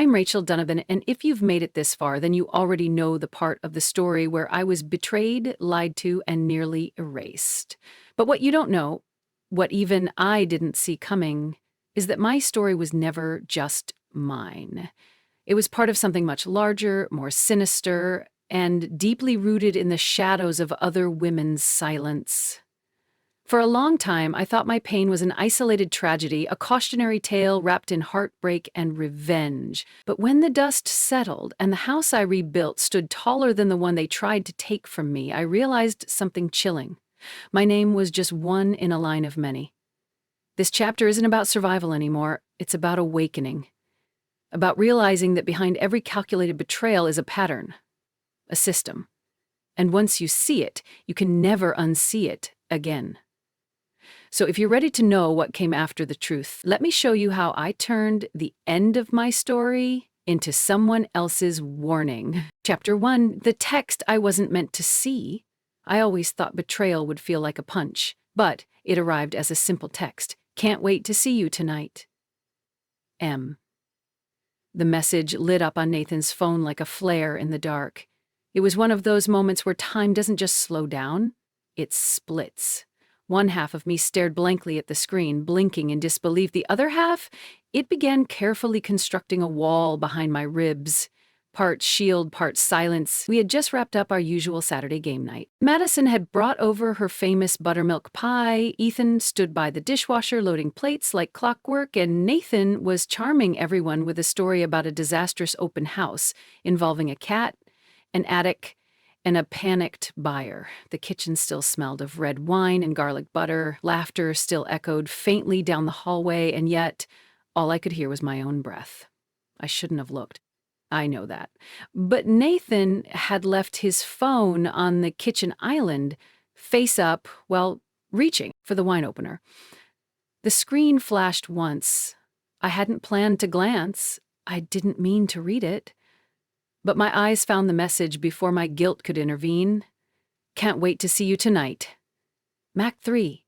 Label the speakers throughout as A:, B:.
A: I'm Rachel Donovan, and if you've made it this far, then you already know the part of the story where I was betrayed, lied to, and nearly erased. But what you don't know, what even I didn't see coming, is that my story was never just mine. It was part of something much larger, more sinister, and deeply rooted in the shadows of other women's silence. For a long time, I thought my pain was an isolated tragedy, a cautionary tale wrapped in heartbreak and revenge. But when the dust settled and the house I rebuilt stood taller than the one they tried to take from me, I realized something chilling. My name was just one in a line of many. This chapter isn't about survival anymore. It's about awakening. About realizing that behind every calculated betrayal is a pattern, a system. And once you see it, you can never unsee it again. So if you're ready to know what came after the truth, let me show you how I turned the end of my story into someone else's warning. Chapter 1, the text I wasn't meant to see. I always thought betrayal would feel like a punch, but it arrived as a simple text. Can't wait to see you tonight. M. The message lit up on Nathan's phone like a flare in the dark. It was one of those moments where time doesn't just slow down, it splits. One half of me stared blankly at the screen, blinking in disbelief. The other half, it began carefully constructing a wall behind my ribs. Part shield, part silence. We had just wrapped up our usual Saturday game night. Madison had brought over her famous buttermilk pie. Ethan stood by the dishwasher loading plates like clockwork, and Nathan was charming everyone with a story about a disastrous open house involving a cat, an attic, and a panicked buyer. The kitchen still smelled of red wine and garlic butter. Laughter still echoed faintly down the hallway, and yet all I could hear was my own breath. I shouldn't have looked. I know that. But Nathan had left his phone on the kitchen island, face up, while reaching for the wine opener. The screen flashed once. I hadn't planned to glance. I didn't mean to read it. But my eyes found the message before my guilt could intervene. Can't wait to see you tonight. Mac 3.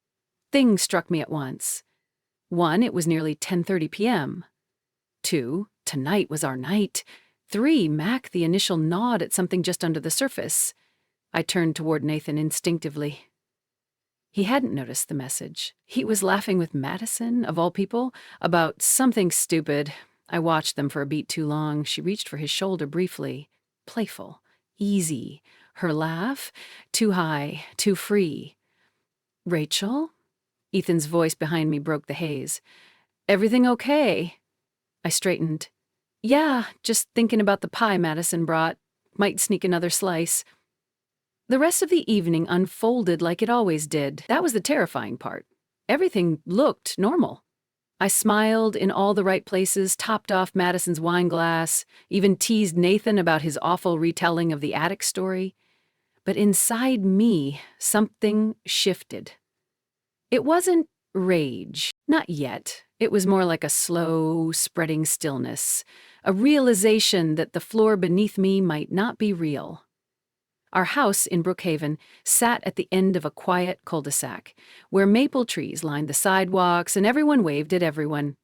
A: Things struck me at once. 1, it was nearly 10:30 p.m. 2, tonight was our night. 3, Mac, the initial nod at something just under the surface. I turned toward Nathan instinctively. He hadn't noticed the message. He was laughing with Madison, of all people, about something stupid. I watched them for a beat too long. She reached for his shoulder briefly. Playful, easy. Her laugh, too high, too free. Rachel? Ethan's voice behind me broke the haze. Everything okay? I straightened. Yeah, just thinking about the pie Madison brought. Might sneak another slice. The rest of the evening unfolded like it always did. That was the terrifying part. Everything looked normal. I smiled in all the right places, topped off Madison's wine glass, even teased Nathan about his awful retelling of the attic story. But inside me, something shifted. It wasn't rage, not yet. It was more like a slow, spreading stillness, a realization that the floor beneath me might not be real. Our house in Brookhaven sat at the end of a quiet cul-de-sac, where maple trees lined the sidewalks and everyone waved at everyone.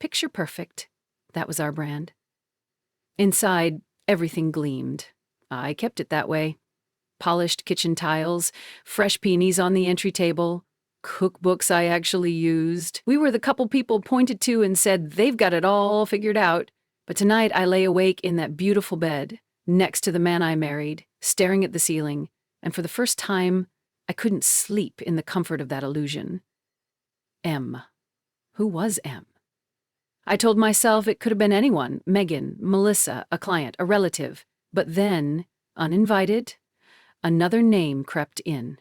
A: Picture perfect. That was our brand. Inside, everything gleamed. I kept it that way. Polished kitchen tiles, fresh peonies on the entry table, cookbooks I actually used. We were the couple people pointed to and said they've got it all figured out. But tonight I lay awake in that beautiful bed, next to the man I married, staring at the ceiling, and for the first time, I couldn't sleep in the comfort of that illusion. M. Who was M? I told myself it could have been anyone, Megan, Melissa, a client, a relative. But then, uninvited, another name crept in.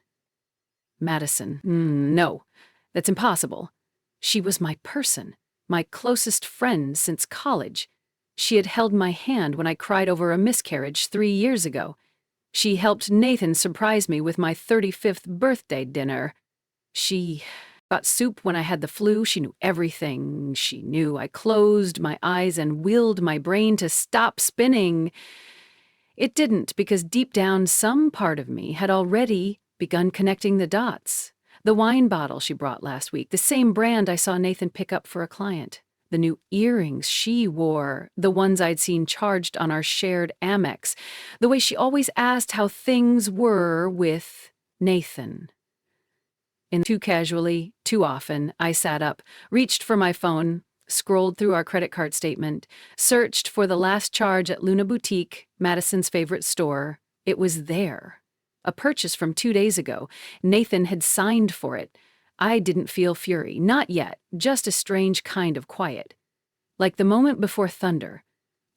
A: Madison. No, that's impossible. She was my person, my closest friend since college. She had held my hand when I cried over a miscarriage 3 years ago. She helped Nathan surprise me with my 35th birthday dinner. She got soup when I had the flu. She knew everything. She knew. I closed my eyes and willed my brain to stop spinning. It didn't, because deep down some part of me had already begun connecting the dots. The wine bottle she brought last week, the same brand I saw Nathan pick up for a client. The new earrings she wore, the ones I'd seen charged on our shared Amex, the way she always asked how things were with Nathan. Too casually, too often, I sat up, reached for my phone, scrolled through our credit card statement, searched for the last charge at Luna Boutique, Madison's favorite store. It was there. A purchase from 2 days ago. Nathan had signed for it. I didn't feel fury, not yet, just a strange kind of quiet. Like the moment before thunder.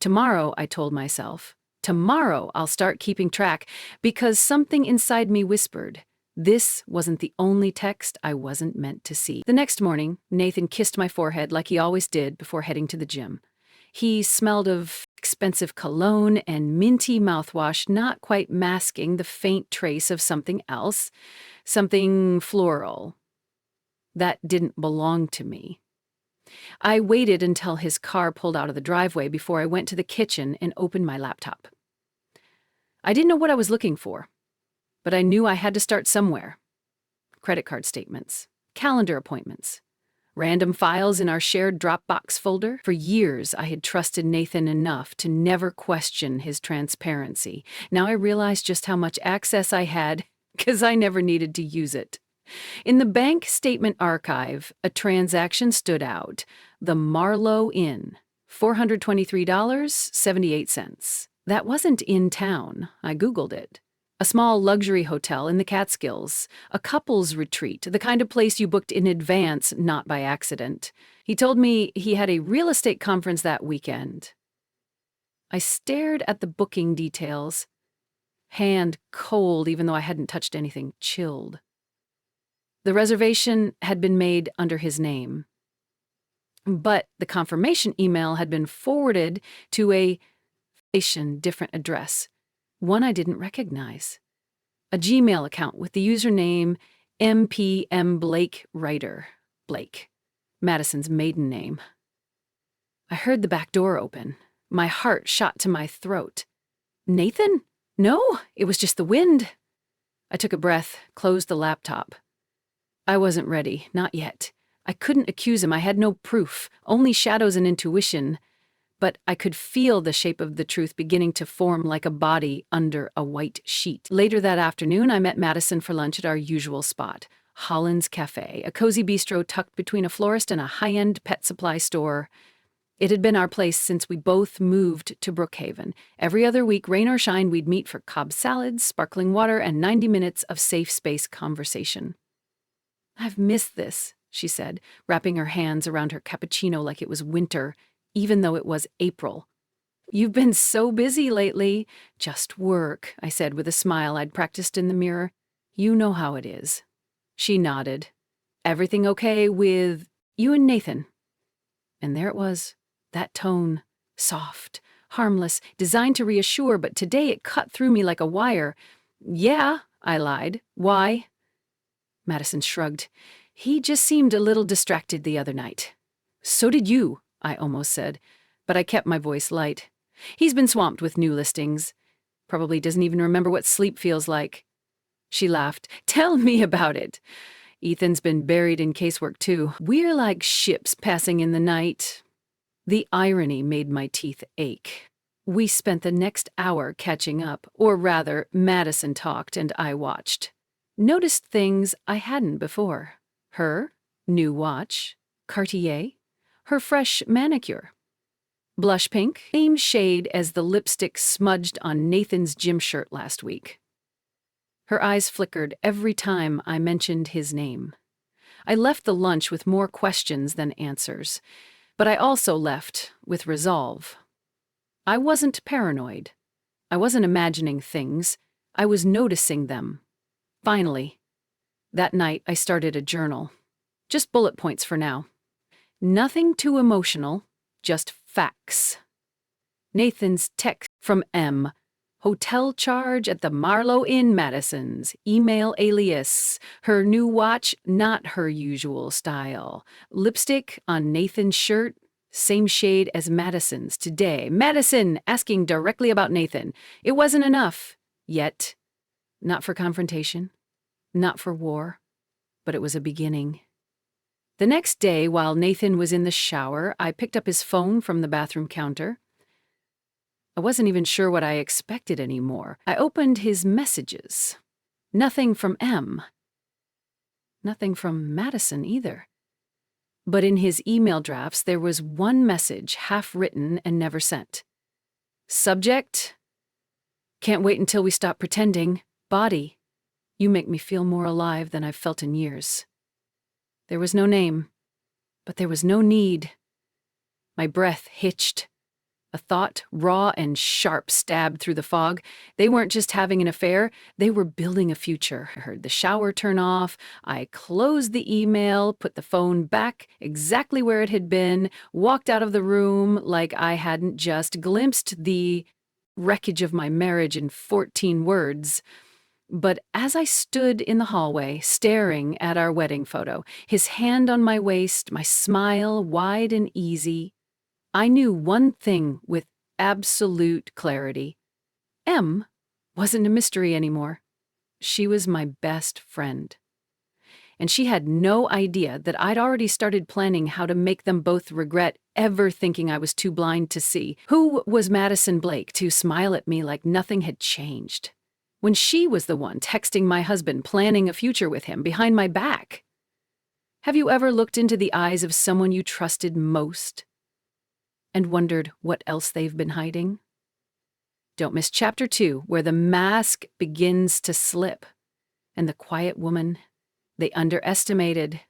A: Tomorrow, I told myself, tomorrow I'll start keeping track, because something inside me whispered, this wasn't the only text I wasn't meant to see. The next morning, Nathan kissed my forehead like he always did before heading to the gym. He smelled of expensive cologne and minty mouthwash, not quite masking the faint trace of something else, something floral. That didn't belong to me. I waited until his car pulled out of the driveway before I went to the kitchen and opened my laptop. I didn't know what I was looking for, but I knew I had to start somewhere. Credit card statements, calendar appointments, random files in our shared Dropbox folder. For years, I had trusted Nathan enough to never question his transparency. Now I realized just how much access I had, because I never needed to use it. In the bank statement archive, a transaction stood out. The Marlowe Inn, $423.78. That wasn't in town. I Googled it. A small luxury hotel in the Catskills, a couple's retreat, the kind of place you booked in advance, not by accident. He told me he had a real estate conference that weekend. I stared at the booking details. Hand cold, even though I hadn't touched anything, chilled. The reservation had been made under his name, but the confirmation email had been forwarded to a different address, one I didn't recognize. A Gmail account with the username MPM Blake Writer. Blake, Madison's maiden name. I heard the back door open. My heart shot to my throat. Nathan? No, it was just the wind. I took a breath, closed the laptop. I wasn't ready, not yet. I couldn't accuse him, I had no proof, only shadows and intuition. But I could feel the shape of the truth beginning to form like a body under a white sheet. Later that afternoon, I met Madison for lunch at our usual spot, Holland's Cafe, a cozy bistro tucked between a florist and a high-end pet supply store. It had been our place since we both moved to Brookhaven. Every other week, rain or shine, we'd meet for Cobb salads, sparkling water, and 90 minutes of safe space conversation. I've missed this, she said, wrapping her hands around her cappuccino like it was winter, even though it was April. You've been so busy lately. Just work, I said with a smile I'd practiced in the mirror. You know how it is. She nodded. Everything okay with you and Nathan? And there it was, that tone, soft, harmless, designed to reassure, but today it cut through me like a wire. Yeah, I lied. Why? Madison shrugged. He just seemed a little distracted the other night. So did you, I almost said, but I kept my voice light. He's been swamped with new listings. Probably doesn't even remember what sleep feels like. She laughed. Tell me about it. Ethan's been buried in casework too. We're like ships passing in the night. The irony made my teeth ache. We spent the next hour catching up, or rather, Madison talked and I watched. Noticed things I hadn't before. Her new watch, Cartier, her fresh manicure. Blush pink, same shade as the lipstick smudged on Nathan's gym shirt last week. Her eyes flickered every time I mentioned his name. I left the lunch with more questions than answers, but I also left with resolve. I wasn't paranoid. I wasn't imagining things. I was noticing them. Finally, that night I started a journal. Just bullet points for now. Nothing too emotional, just facts. Nathan's text from M. Hotel charge at the Marlowe Inn, Madison's. Email alias. Her new watch, not her usual style. Lipstick on Nathan's shirt, same shade as Madison's today. Madison asking directly about Nathan. It wasn't enough. Yet. Not for confrontation, not for war, but it was a beginning. The next day, while Nathan was in the shower, I picked up his phone from the bathroom counter. I wasn't even sure what I expected anymore. I opened his messages. Nothing from M. Nothing from Madison either. But in his email drafts, there was one message, half written and never sent. Subject: can't wait until we stop pretending. Body: you make me feel more alive than I've felt in years. There was no name, but there was no need. My breath hitched. A thought, raw and sharp, stabbed through the fog. They weren't just having an affair, they were building a future. I heard the shower turn off. I closed the email, put the phone back exactly where it had been, walked out of the room like I hadn't just glimpsed the wreckage of my marriage in 14 words. But as I stood in the hallway, staring at our wedding photo, his hand on my waist, my smile wide and easy, I knew one thing with absolute clarity. M wasn't a mystery anymore. She was my best friend. And she had no idea that I'd already started planning how to make them both regret ever thinking I was too blind to see. Who was Madison Blake to smile at me like nothing had changed, when she was the one texting my husband, planning a future with him behind my back? Have you ever looked into the eyes of someone you trusted most and wondered what else they've been hiding? Don't miss Chapter 2, where the mask begins to slip, and the quiet woman they underestimated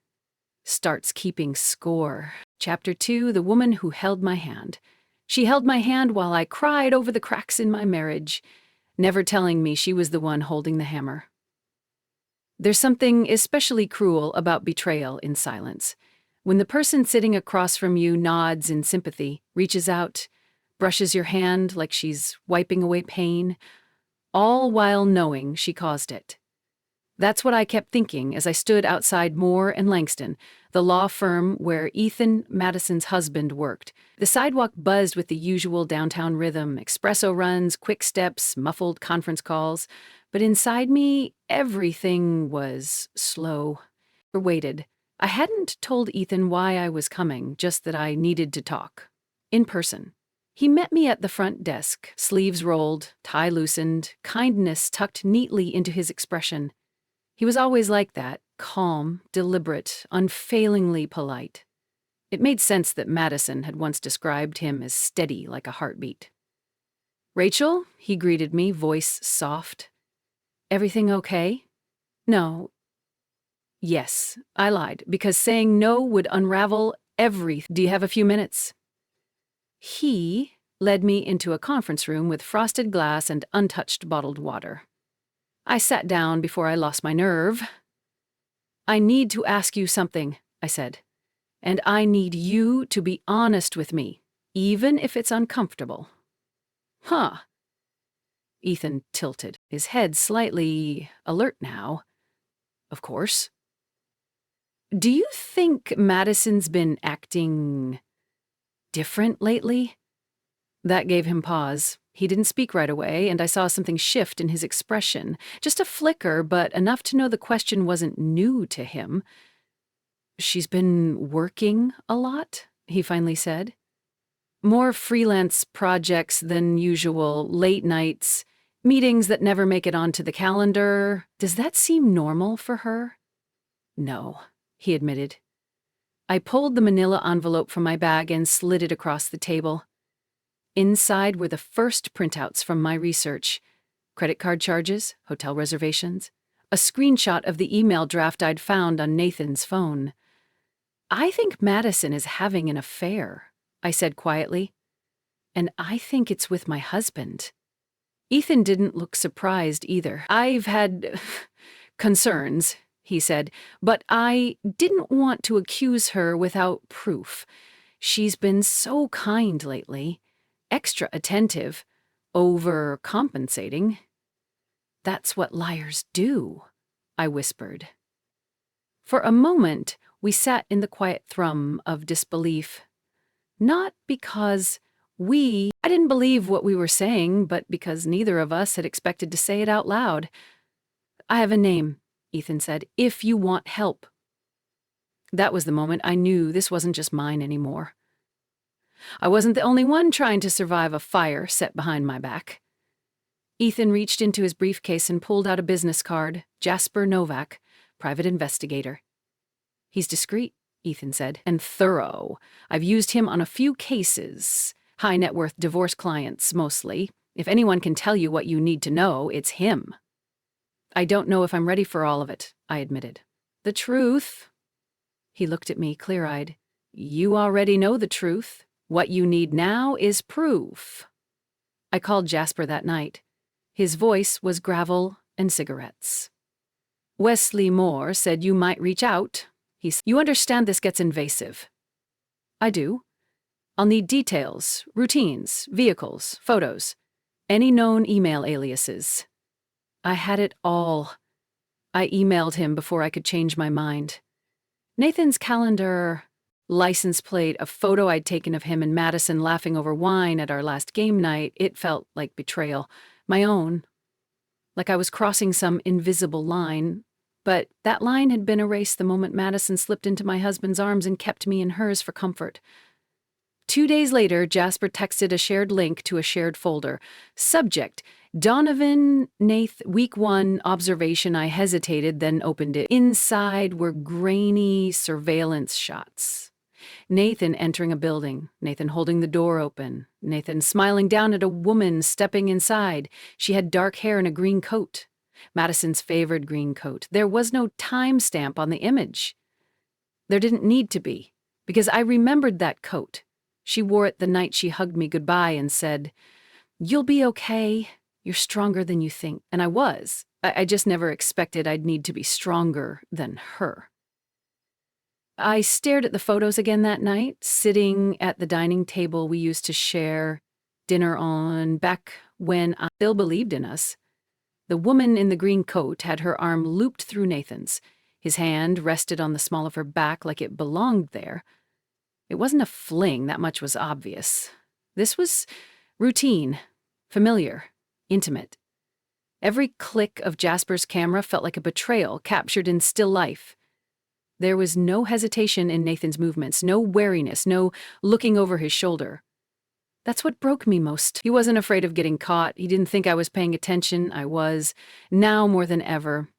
A: starts keeping score. Chapter 2, the woman who held my hand. She held my hand while I cried over the cracks in my marriage, never telling me she was the one holding the hammer. There's something especially cruel about betrayal in silence. When the person sitting across from you nods in sympathy, reaches out, brushes your hand like she's wiping away pain, all while knowing she caused it. That's what I kept thinking as I stood outside Moore and Langston, the law firm where Ethan, Madison's husband, worked. The sidewalk buzzed with the usual downtown rhythm, espresso runs, quick steps, muffled conference calls. But inside me, everything was slow. I waited. I hadn't told Ethan why I was coming, just that I needed to talk. In person. He met me at the front desk, sleeves rolled, tie loosened, kindness tucked neatly into his expression. He was always like that, calm, deliberate, unfailingly polite. It made sense that Madison had once described him as steady like a heartbeat. "Rachel," he greeted me, voice soft. "Everything okay?" "No." "Yes," I lied, because saying no would unravel everything. "Do you have a few minutes?" He led me into a conference room with frosted glass and untouched bottled water. I sat down before I lost my nerve. "I need to ask you something," I said. "And I need you to be honest with me, even if it's uncomfortable." "Huh." Ethan tilted, his head slightly alert now. "Of course." "Do you think Madison's been acting different lately?" That gave him pause. He didn't speak right away, and I saw something shift in his expression. Just a flicker, but enough to know the question wasn't new to him. "She's been working a lot," he finally said. "More freelance projects than usual, late nights, meetings that never make it onto the calendar. Does that seem normal for her?" "No," he admitted. I pulled the manila envelope from my bag and slid it across the table. Inside were the first printouts from my research: credit card charges, hotel reservations, a screenshot of the email draft I'd found on Nathan's phone. "I think Madison is having an affair," I said quietly. "And I think it's with my husband." Ethan didn't look surprised either. "I've had concerns," he said, "but I didn't want to accuse her without proof. She's been so kind lately, extra attentive, overcompensating." "That's what liars do," I whispered. For a moment, we sat in the quiet thrum of disbelief. Not because I didn't believe what we were saying, but because neither of us had expected to say it out loud. "I have a name," Ethan said, "if you want help." That was the moment I knew this wasn't just mine anymore. I wasn't the only one trying to survive a fire set behind my back. Ethan reached into his briefcase and pulled out a business card. Jasper Novak, private investigator. He's discreet, Ethan said, and thorough. I've used him on a few cases. High net worth divorce clients, mostly. If anyone can tell you what you need to know, it's him. I don't know if I'm ready for all of it, I admitted. The truth? He looked at me clear-eyed. You already know the truth. What you need now is proof. I called Jasper that night. His voice was gravel and cigarettes. Wesley Moore said you might reach out. You understand this gets invasive. I do. I'll need details, routines, vehicles, photos, any known email aliases. I had it all. I emailed him before I could change my mind. Nathan's calendar, license plate, a photo I'd taken of him and Madison laughing over wine at our last game night, it felt like betrayal. My own. Like I was crossing some invisible line. But that line had been erased the moment Madison slipped into my husband's arms and kept me in hers for comfort. 2 days later, Jasper texted a shared link to a shared folder. Subject, Donovan Nath, week 1 observation. I hesitated, then opened it. Inside were grainy surveillance shots. Nathan entering a building, Nathan holding the door open, Nathan smiling down at a woman stepping inside. She had dark hair and a green coat. Madison's favored green coat. There was no timestamp on the image. There didn't need to be, because I remembered that coat. She wore it the night she hugged me goodbye and said, "You'll be okay. You're stronger than you think." And I was. I just never expected I'd need to be stronger than her. I stared at the photos again that night, sitting at the dining table we used to share dinner on back when I still believed in us. The woman in the green coat had her arm looped through Nathan's. His hand rested on the small of her back like it belonged there. It wasn't a fling, that much was obvious. This was routine, familiar, intimate. Every click of Jasper's camera felt like a betrayal captured in still life. There was no hesitation in Nathan's movements, no wariness, no looking over his shoulder. That's what broke me most. He wasn't afraid of getting caught. He didn't think I was paying attention. I was. Now more than ever.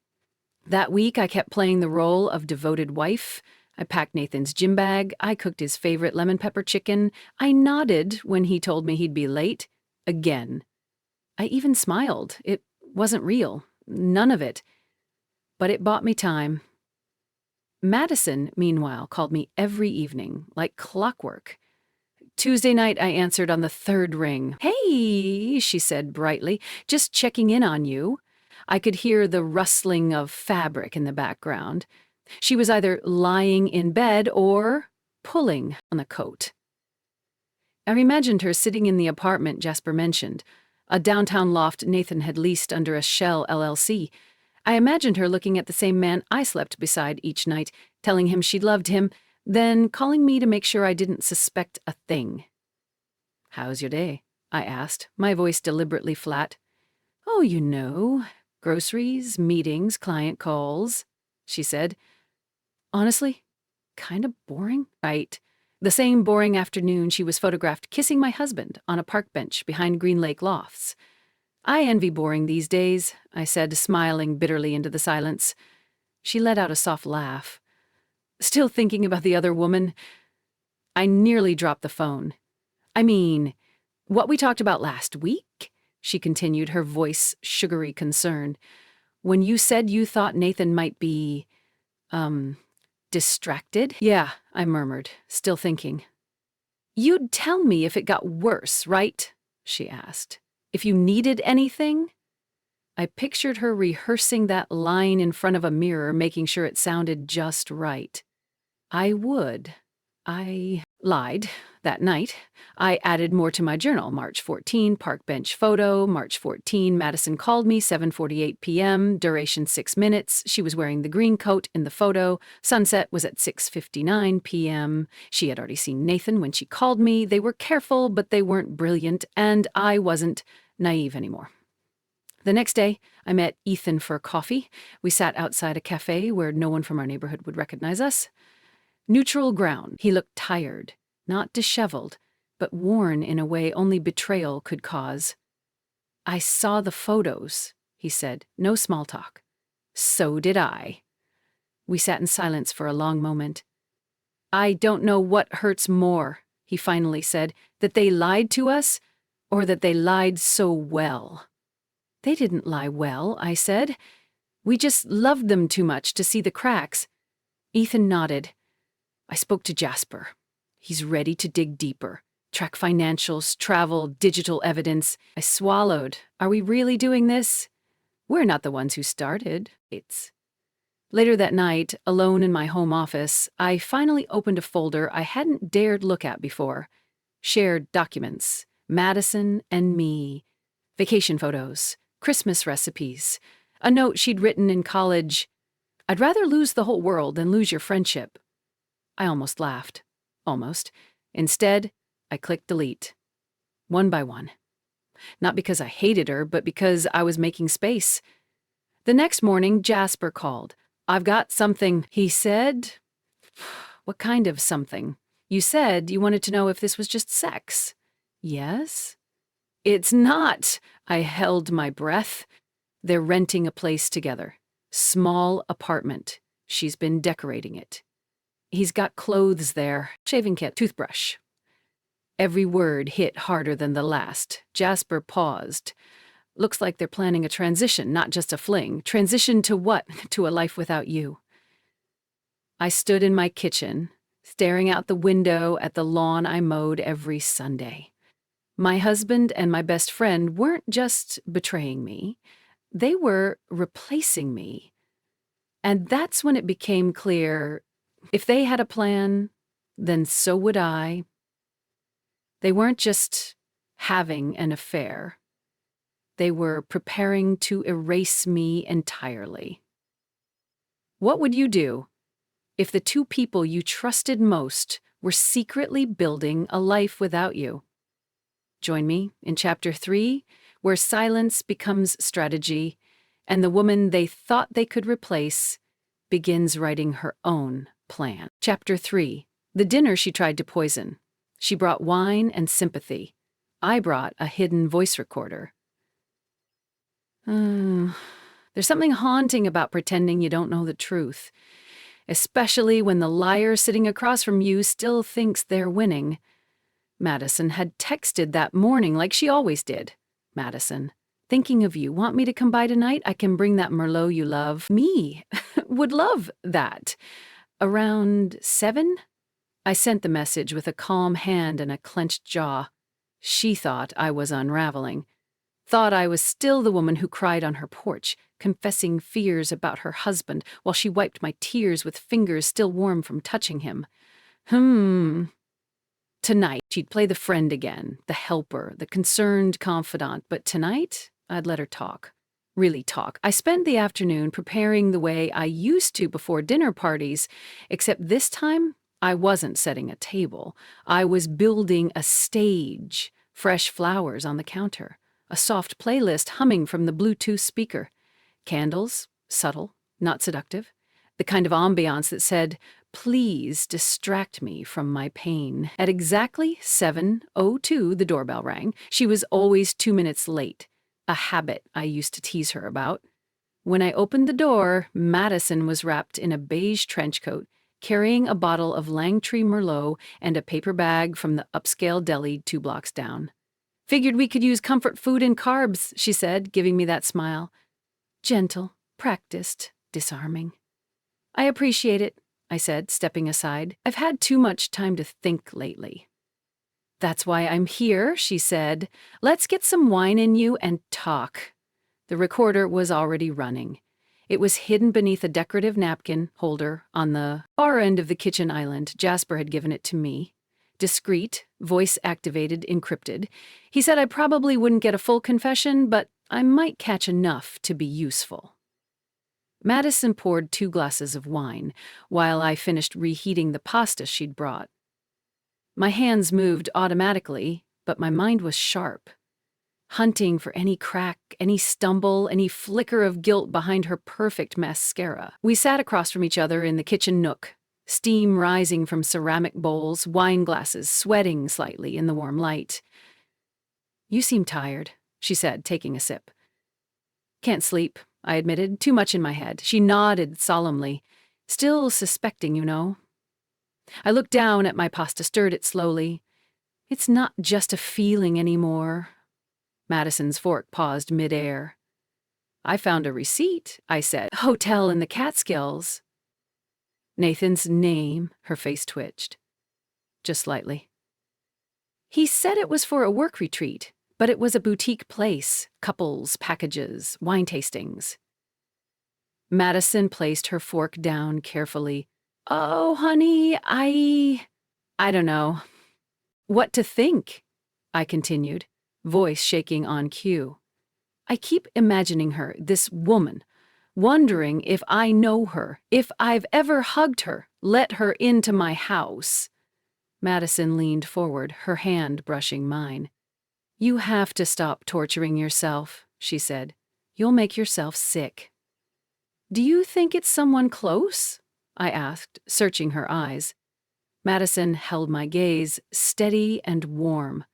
A: That week, I kept playing the role of devoted wife. I packed Nathan's gym bag. I cooked his favorite lemon pepper chicken. I nodded when he told me he'd be late. Again. I even smiled. It wasn't real. None of it. But it bought me time. Madison, meanwhile, called me every evening, like clockwork. Tuesday night, I answered on the 3rd ring. "Hey," she said brightly, "just checking in on you." I could hear the rustling of fabric in the background. She was either lying in bed or pulling on a coat. I imagined her sitting in the apartment Jasper mentioned, a downtown loft Nathan had leased under a Shell LLC. I imagined her looking at the same man I slept beside each night, telling him she loved him, then calling me to make sure I didn't suspect a thing. "How's your day?" I asked, my voice deliberately flat. "Oh, you know, groceries, meetings, client calls," she said. Honestly, kind of boring. Right. The same boring afternoon she was photographed kissing my husband on a park bench behind Green Lake Lofts. "I envy boring these days," I said, smiling bitterly into the silence. She let out a soft laugh. "Still thinking about the other woman?" I nearly dropped the phone. "I mean, what we talked about last week?" she continued, her voice sugary concern. "When you said you thought Nathan might be, distracted?" "Yeah," I murmured, still thinking. "You'd tell me if it got worse, right?" she asked. "If you needed anything?" I pictured her rehearsing that line in front of a mirror, making sure it sounded just right. I would. I lied that night. I added more to my journal. March 14, park bench photo. March 14, Madison called me, 7:48 p.m., duration 6 minutes. She was wearing the green coat in the photo. Sunset was at 6:59 p.m. She had already seen Nathan when she called me. They were careful, but they weren't brilliant, and I wasn't naive anymore. The next day, I met Ethan for coffee. We sat outside a cafe where no one from our neighborhood would recognize us. Neutral ground. He looked tired, not disheveled, but worn in a way only betrayal could cause. "I saw the photos," he said. No small talk. "So did I." We sat in silence for a long moment. "I don't know what hurts more," he finally said, "that they lied to us or that they lied so well." "They didn't lie well," I said. "We just loved them too much to see the cracks." Ethan nodded. "I spoke to Jasper. He's ready to dig deeper. Track financials, travel, digital evidence." I swallowed. "Are we really doing this? We're not the ones who started." Later that night, alone in my home office, I finally opened a folder I hadn't dared look at before. Shared documents. Madison and me. Vacation photos. Christmas recipes. A note she'd written in college. "I'd rather lose the whole world than lose your friendship." I almost laughed. Almost. Instead, I clicked delete. One by one. Not because I hated her, but because I was making space. The next morning, Jasper called. "I've got something," he said. "What kind of something?" "You said you wanted to know if this was just sex." "Yes?" "It's not." I held my breath. "They're renting a place together. Small apartment. She's been decorating it. He's got clothes there, shaving kit, toothbrush." Every word hit harder than the last. Jasper paused. "Looks like they're planning a transition, not just a fling. Transition to what? To a life without you." I stood in my kitchen, staring out the window at the lawn I mowed every Sunday. My husband and my best friend weren't just betraying me. They were replacing me. And that's when it became clear, if they had a plan, then so would I. They weren't just having an affair. They were preparing to erase me entirely. What would you do if the two people you trusted most were secretly building a life without you? Join me in Chapter 3, where silence becomes strategy, and the woman they thought they could replace begins writing her own plan. Chapter 3. The dinner she tried to poison. She brought wine and sympathy. I brought a hidden voice recorder. There's something haunting about pretending you don't know the truth, especially when the liar sitting across from you still thinks they're winning. Madison had texted that morning like she always did. "Madison, thinking of you. Want me to come by tonight? I can bring that Merlot you love." Me would love that. Around 7? I sent the message with a calm hand and a clenched jaw. She thought I was unraveling. Thought I was still the woman who cried on her porch, confessing fears about her husband while she wiped my tears with fingers still warm from touching him. Tonight, she'd play the friend again, the helper, the concerned confidant, but tonight, I'd let her talk. Really talk. I spent the afternoon preparing the way I used to before dinner parties, except this time, I wasn't setting a table. I was building a stage, fresh flowers on the counter, a soft playlist humming from the Bluetooth speaker. Candles, subtle, not seductive. The kind of ambiance that said, "Please distract me from my pain." At exactly 7:02, the doorbell rang. She was always 2 minutes late, a habit I used to tease her about. When I opened the door, Madison was wrapped in a beige trench coat, carrying a bottle of Langtree Merlot and a paper bag from the upscale deli 2 blocks down. "Figured we could use comfort food and carbs," she said, giving me that smile. Gentle, practiced, disarming. "I appreciate it," I said, stepping aside. "I've had too much time to think lately." "That's why I'm here," she said. "Let's get some wine in you and talk." The recorder was already running. It was hidden beneath a decorative napkin holder on the far end of the kitchen island. Jasper had given it to me. Discreet, voice-activated, encrypted. He said I probably wouldn't get a full confession, but I might catch enough to be useful. Madison poured 2 glasses of wine, while I finished reheating the pasta she'd brought. My hands moved automatically, but my mind was sharp, hunting for any crack, any stumble, any flicker of guilt behind her perfect mascara. We sat across from each other in the kitchen nook, steam rising from ceramic bowls, wine glasses sweating slightly in the warm light. "You seem tired," she said, taking a sip. "Can't sleep," I admitted, "too much in my head." She nodded solemnly. "Still suspecting, you know." I looked down at my pasta, stirred it slowly. "It's not just a feeling anymore." Madison's fork paused midair. "I found a receipt," I said. "Hotel in the Catskills." Nathan's name, her face twitched. Just slightly. "He said it was for a work retreat, but it was a boutique place, couples, packages, wine tastings." Madison placed her fork down carefully. "Oh, honey, I don't know what to think," I continued, voice shaking on cue. "I keep imagining her, this woman, wondering if I know her, if I've ever hugged her, let her into my house." Madison leaned forward, her hand brushing mine. "You have to stop torturing yourself," she said. "You'll make yourself sick." "Do you think it's someone close?" I asked, searching her eyes. Madison held my gaze, steady and warm.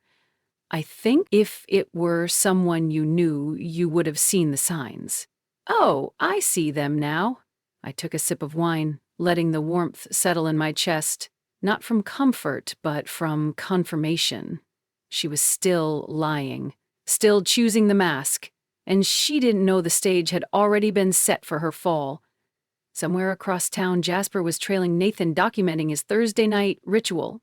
A: "I think if it were someone you knew, you would have seen the signs." "Oh, I see them now." I took a sip of wine, letting the warmth settle in my chest, not from comfort, but from confirmation. She was still lying, still choosing the mask, and she didn't know the stage had already been set for her fall. Somewhere across town, Jasper was trailing Nathan, documenting his Thursday night ritual.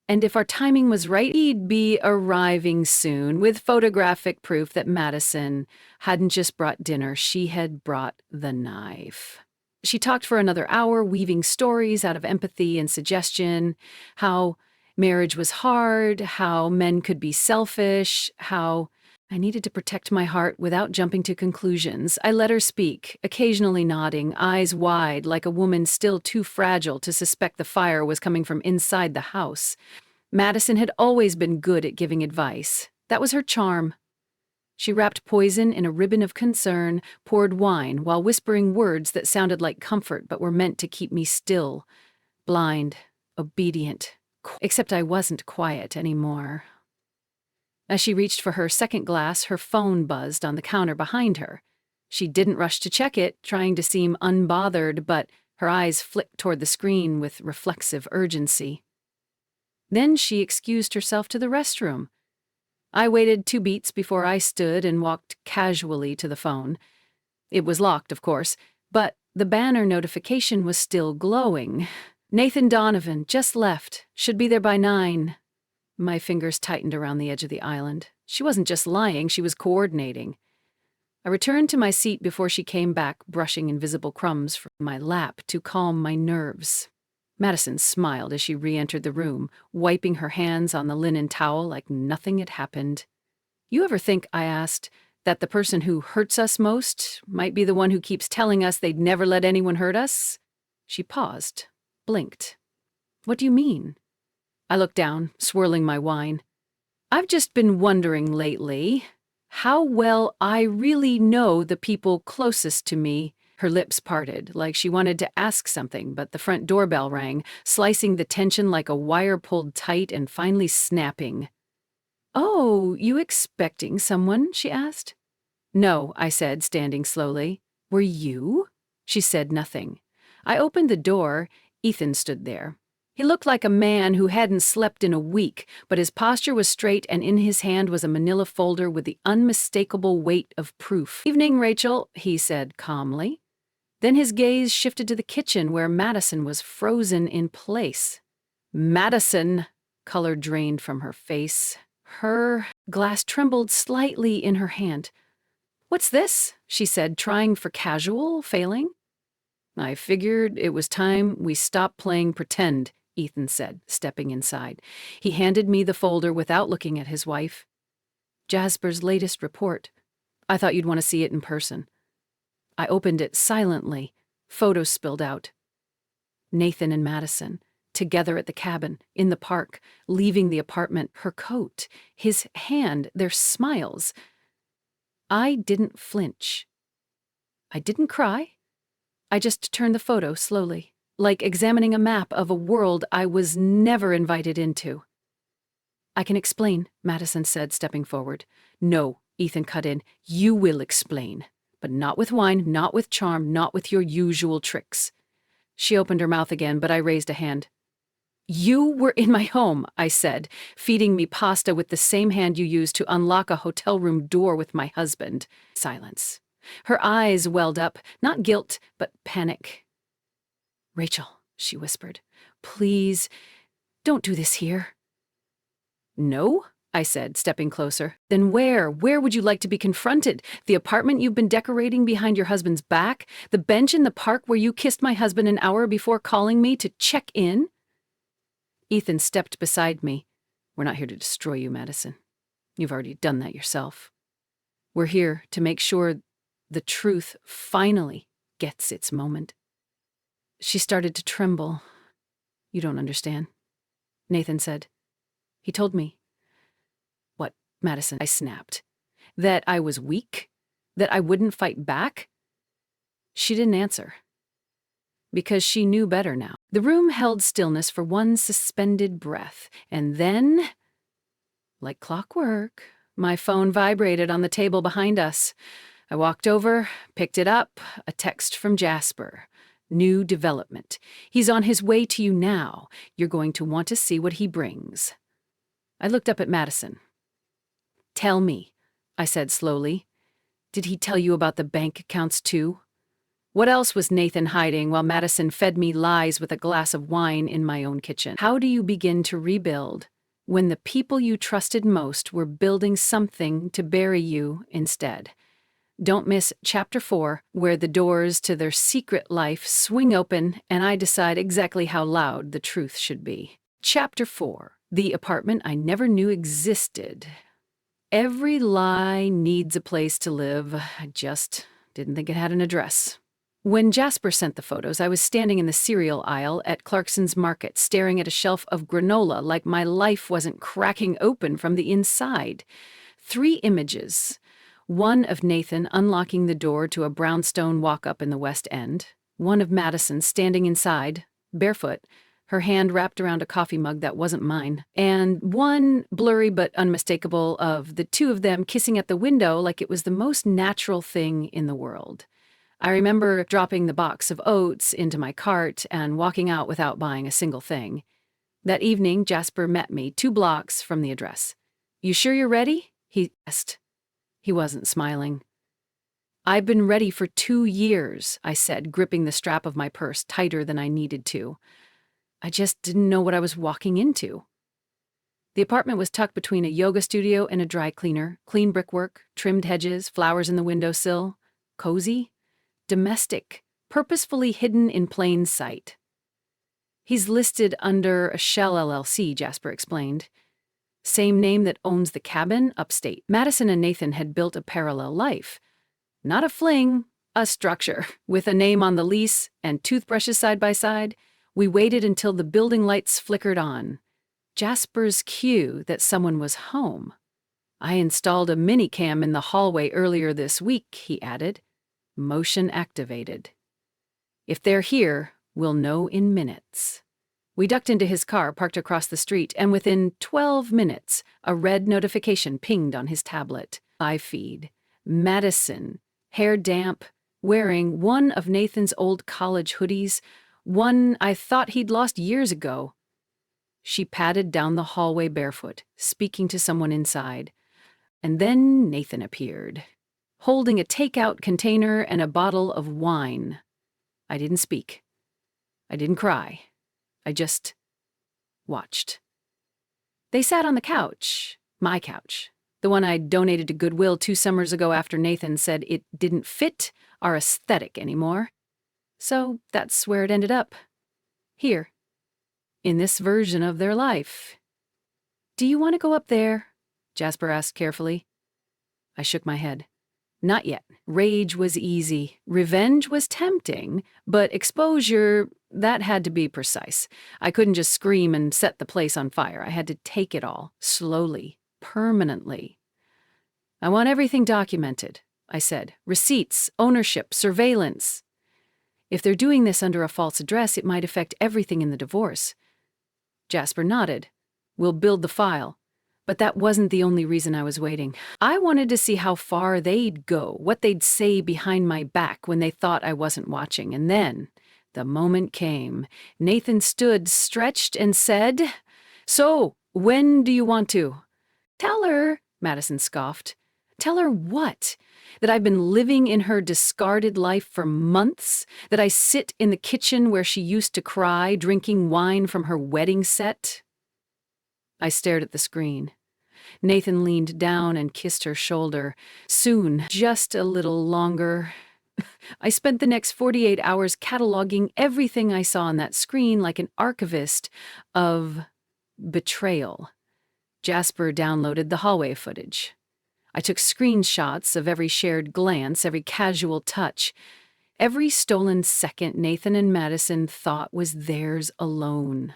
A: And if our timing was right, he'd be arriving soon with photographic proof that Madison hadn't just brought dinner, she had brought the knife. She talked for another hour, weaving stories out of empathy and suggestion, how marriage was hard, how men could be selfish, how I needed to protect my heart without jumping to conclusions. I let her speak, occasionally nodding, eyes wide like a woman still too fragile to suspect the fire was coming from inside the house. Madison had always been good at giving advice. That was her charm. She wrapped poison in a ribbon of concern, poured wine, while whispering words that sounded like comfort but were meant to keep me still, blind, obedient. Except I wasn't quiet anymore. As she reached for her second glass, her phone buzzed on the counter behind her. She didn't rush to check it, trying to seem unbothered, but her eyes flicked toward the screen with reflexive urgency. Then she excused herself to the restroom. I waited 2 beats before I stood and walked casually to the phone. It was locked, of course, but the banner notification was still glowing. "Nathan Donovan, just left. Should be there by 9. My fingers tightened around the edge of the island. She wasn't just lying, she was coordinating. I returned to my seat before she came back, brushing invisible crumbs from my lap to calm my nerves. Madison smiled as she re-entered the room, wiping her hands on the linen towel like nothing had happened. "You ever think," I asked, "that the person who hurts us most might be the one who keeps telling us they'd never let anyone hurt us?" She paused, blinked. "What do you mean?" I looked down, swirling my wine. "I've just been wondering lately how well I really know the people closest to me." Her lips parted, like she wanted to ask something, but the front doorbell rang, slicing the tension like a wire pulled tight and finally snapping. "Oh, you expecting someone?" she asked. "No," I said, standing slowly. "Were you?" She said nothing. I opened the door. Ethan stood there. He looked like a man who hadn't slept in a week, but his posture was straight and in his hand was a manila folder with the unmistakable weight of proof. "Evening, Rachel," he said calmly. Then his gaze shifted to the kitchen where Madison was frozen in place. "Madison!" Color drained from her face. Her glass trembled slightly in her hand. "What's this?" she said, trying for casual, failing. "I figured it was time we stopped playing pretend," Ethan said, stepping inside. He handed me the folder without looking at his wife. "Jasper's latest report. I thought you'd want to see it in person." I opened it silently. Photos spilled out. Nathan and Madison, together at the cabin, in the park, leaving the apartment, her coat, his hand, their smiles. I didn't flinch. I didn't cry. I just turned the photo slowly, like examining a map of a world I was never invited into. I can explain, Madison said, stepping forward. No, Ethan cut in. You will explain. But not with wine, not with charm, not with your usual tricks. She opened her mouth again, but I raised a hand. You were in my home, I said, feeding me pasta with the same hand you used to unlock a hotel room door with my husband. Silence. Her eyes welled up, not guilt, but panic. Rachel, she whispered, please, don't do this here. No, I said, stepping closer. Then where? Where would you like to be confronted? The apartment you've been decorating behind your husband's back? The bench in the park where you kissed my husband an hour before calling me to check in? Ethan stepped beside me. We're not here to destroy you, Madison. You've already done that yourself. We're here to make sure the truth finally gets its moment. She started to tremble. You don't understand, Nathan said. He told me. What, Madison? I snapped. That I was weak? That I wouldn't fight back? She didn't answer. Because she knew better now. The room held stillness for one suspended breath, and then, like clockwork, my phone vibrated on the table behind us. I walked over, picked it up, a text from Jasper. New development. He's on his way to you now. You're going to want to see what he brings. I looked up at Madison. Tell me, I said slowly. Did he tell you about the bank accounts too? What else was Nathan hiding while Madison fed me lies with a glass of wine in my own kitchen? How do you begin to rebuild when the people you trusted most were building something to bury you instead? Don't miss Chapter 4, where the doors to their secret life swing open and I decide exactly how loud the truth should be. Chapter 4, the apartment I never knew existed. Every lie needs a place to live. I just didn't think it had an address. When Jasper sent the photos, I was standing in the cereal aisle at Clarkson's Market, staring at a shelf of granola like my life wasn't cracking open from the inside. 3 images. One of Nathan unlocking the door to a brownstone walk-up in the West End. One of Madison standing inside, barefoot, her hand wrapped around a coffee mug that wasn't mine. And one, blurry but unmistakable, of the 2 of them kissing at the window like it was the most natural thing in the world. I remember dropping the box of oats into my cart and walking out without buying a single thing. That evening, Jasper met me 2 blocks from the address. You sure you're ready? He asked. He wasn't smiling. I've been ready for 2 years, I said, gripping the strap of my purse tighter than I needed to. I just didn't know what I was walking into. The apartment was tucked between a yoga studio and a dry cleaner, clean brickwork, trimmed hedges, flowers in the windowsill. Cozy? Domestic, purposefully hidden in plain sight. He's listed under a Shell LLC, Jasper explained. Same name that owns the cabin upstate. Madison and Nathan had built a parallel life. Not a fling, a structure. With a name on the lease and toothbrushes side by side, we waited until the building lights flickered on. Jasper's cue that someone was home. I installed a minicam in the hallway earlier this week, he added. Motion activated. If they're here, we'll know in minutes. We ducked into his car parked across the street, and within 12 minutes, a red notification pinged on his tablet. Live feed. Madison, hair damp, wearing one of Nathan's old college hoodies, one I thought he'd lost years ago. She padded down the hallway barefoot, speaking to someone inside. And then Nathan appeared, holding a takeout container and a bottle of wine. I didn't speak. I didn't cry. I just watched. They sat on the couch, my couch, the one I donated to Goodwill 2 summers ago after Nathan said it didn't fit our aesthetic anymore. So that's where it ended up. Here, in this version of their life. Do you want to go up there? Jasper asked carefully. I shook my head. Not yet. Rage was easy. Revenge was tempting, but exposure, that had to be precise. I couldn't just scream and set the place on fire. I had to take it all, slowly, permanently. I want everything documented, I said. Receipts, ownership, surveillance. If they're doing this under a false address, it might affect everything in the divorce. Jasper nodded. We'll build the file. But that wasn't the only reason I was waiting. I wanted to see how far they'd go, what they'd say behind my back when they thought I wasn't watching. And then the moment came. Nathan stood, stretched, and said, "So, when do you want to?" "Tell her," Madison scoffed. "Tell her what? That I've been living in her discarded life for months? That I sit in the kitchen where she used to cry, drinking wine from her wedding set?" I stared at the screen. Nathan leaned down and kissed her shoulder. "Soon, just a little longer." I spent the next 48 hours cataloging everything I saw on that screen like an archivist of betrayal. Jasper downloaded the hallway footage. I took screenshots of every shared glance, every casual touch, every stolen second Nathan and Madison thought was theirs alone.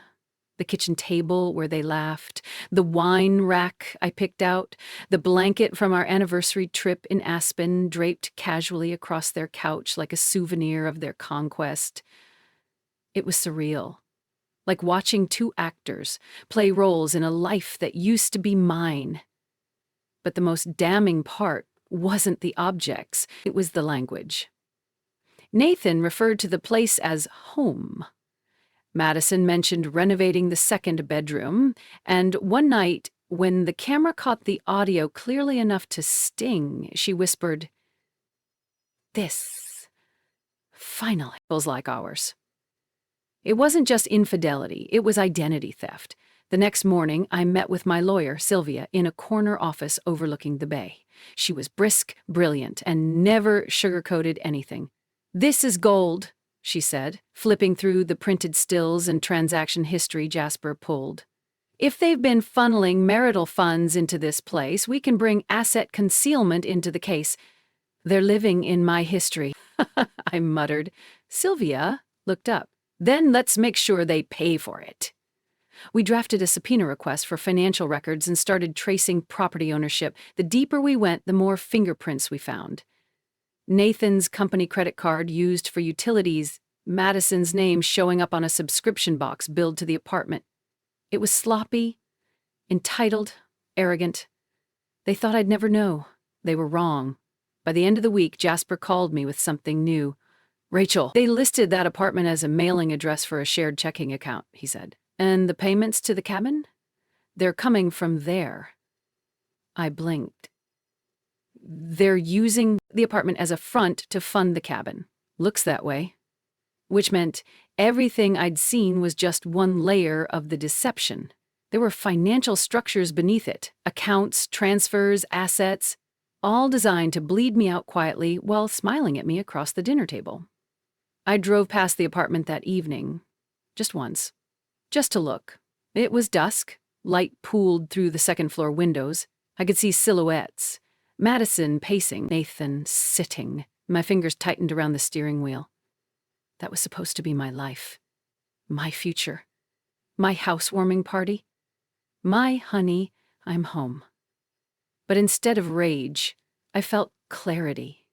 A: The kitchen table where they laughed, the wine rack I picked out, the blanket from our anniversary trip in Aspen draped casually across their couch like a souvenir of their conquest. It was surreal, like watching two actors play roles in a life that used to be mine. But the most damning part wasn't the objects, it was the language. Nathan referred to the place as home. Madison mentioned renovating the second bedroom, and one night, when the camera caught the audio clearly enough to sting, she whispered, "This finally feels like ours." It wasn't just infidelity, it was identity theft. The next morning, I met with my lawyer, Sylvia, in a corner office overlooking the bay. She was brisk, brilliant, and never sugarcoated anything. "This is gold," she said, flipping through the printed stills and transaction history Jasper pulled. "If they've been funneling marital funds into this place, we can bring asset concealment into the case. They're living in my history." I muttered. Sylvia looked up. "Then let's make sure they pay for it." We drafted a subpoena request for financial records and started tracing property ownership. The deeper we went, the more fingerprints we found. Nathan's company credit card used for utilities, Madison's name showing up on a subscription box billed to the apartment. It was sloppy, entitled, arrogant. They thought I'd never know. They were wrong. By the end of the week, Jasper called me with something new. "Rachel, they listed that apartment as a mailing address for a shared checking account," he said. "And the payments to the cabin? They're coming from there." I blinked. "They're using the apartment as a front to fund the cabin. Looks that way." Which meant everything I'd seen was just one layer of the deception. There were financial structures beneath it, accounts, transfers, assets, all designed to bleed me out quietly while smiling at me across the dinner table. I drove past the apartment that evening, just once, just to look. It was dusk, light pooled through the second-floor windows. I could see silhouettes. Madison pacing, Nathan sitting. My fingers tightened around the steering wheel. That was supposed to be my life. My future. My housewarming party. My honey, I'm home. But instead of rage, I felt clarity.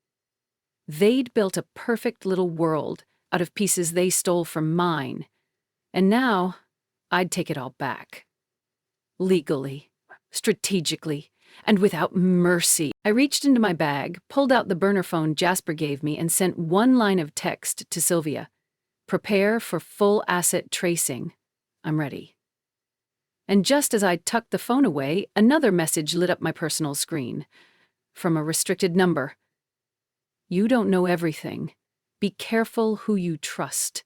A: They'd built a perfect little world out of pieces they stole from mine. And now, I'd take it all back. Legally, strategically, and without mercy. I reached into my bag, pulled out the burner phone Jasper gave me, and sent one line of text to Sylvia. "Prepare for full asset tracing. I'm ready." And just as I tucked the phone away, another message lit up my personal screen. From a restricted number. "You don't know everything. Be careful who you trust."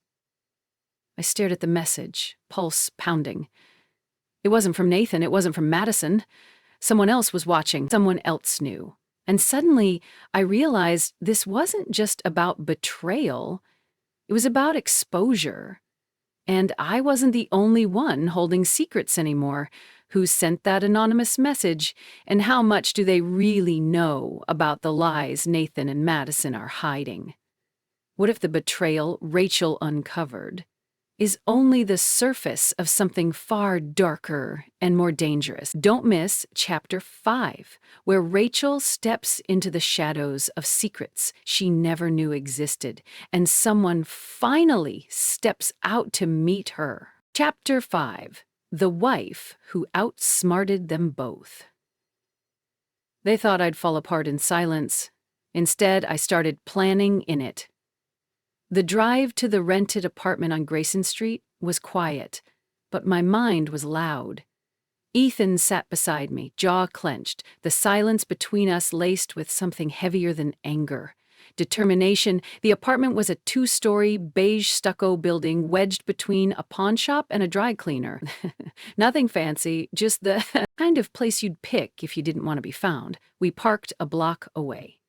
A: I stared at the message, pulse pounding. It wasn't from Nathan, it wasn't from Madison. Someone else was watching, someone else knew. And suddenly, I realized this wasn't just about betrayal. It was about exposure. And I wasn't the only one holding secrets anymore. Who sent that anonymous message, and how much do they really know about the lies Nathan and Madison are hiding? What if the betrayal Rachel uncovered is only the surface of something far darker and more dangerous. Don't miss Chapter 5, where Rachel steps into the shadows of secrets she never knew existed, and someone finally steps out to meet her. Chapter 5, The Wife Who Outsmarted Them Both. They thought I'd fall apart in silence. Instead, I started planning in it. The drive to the rented apartment on Grayson Street was quiet, but my mind was loud. Ethan sat beside me, jaw clenched, the silence between us laced with something heavier than anger. Determination. The apartment was a 2-story beige stucco building wedged between a pawn shop and a dry cleaner. Nothing fancy, just the kind of place you'd pick if you didn't want to be found. We parked a block away.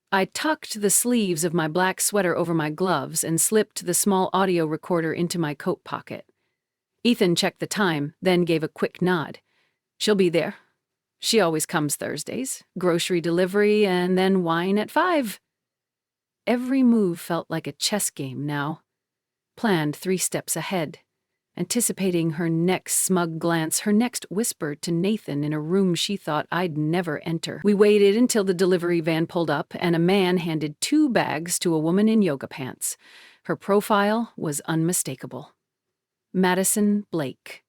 A: I tucked the sleeves of my black sweater over my gloves and slipped the small audio recorder into my coat pocket. Ethan checked the time, then gave a quick nod. She'll be there. She always comes Thursdays. Grocery delivery and then wine at 5. Every move felt like a chess game now. Planned 3 steps ahead. Anticipating her next smug glance, her next whisper to Nathan in a room she thought I'd never enter. We waited until the delivery van pulled up and a man handed 2 bags to a woman in yoga pants. Her profile was unmistakable. Madison Blake.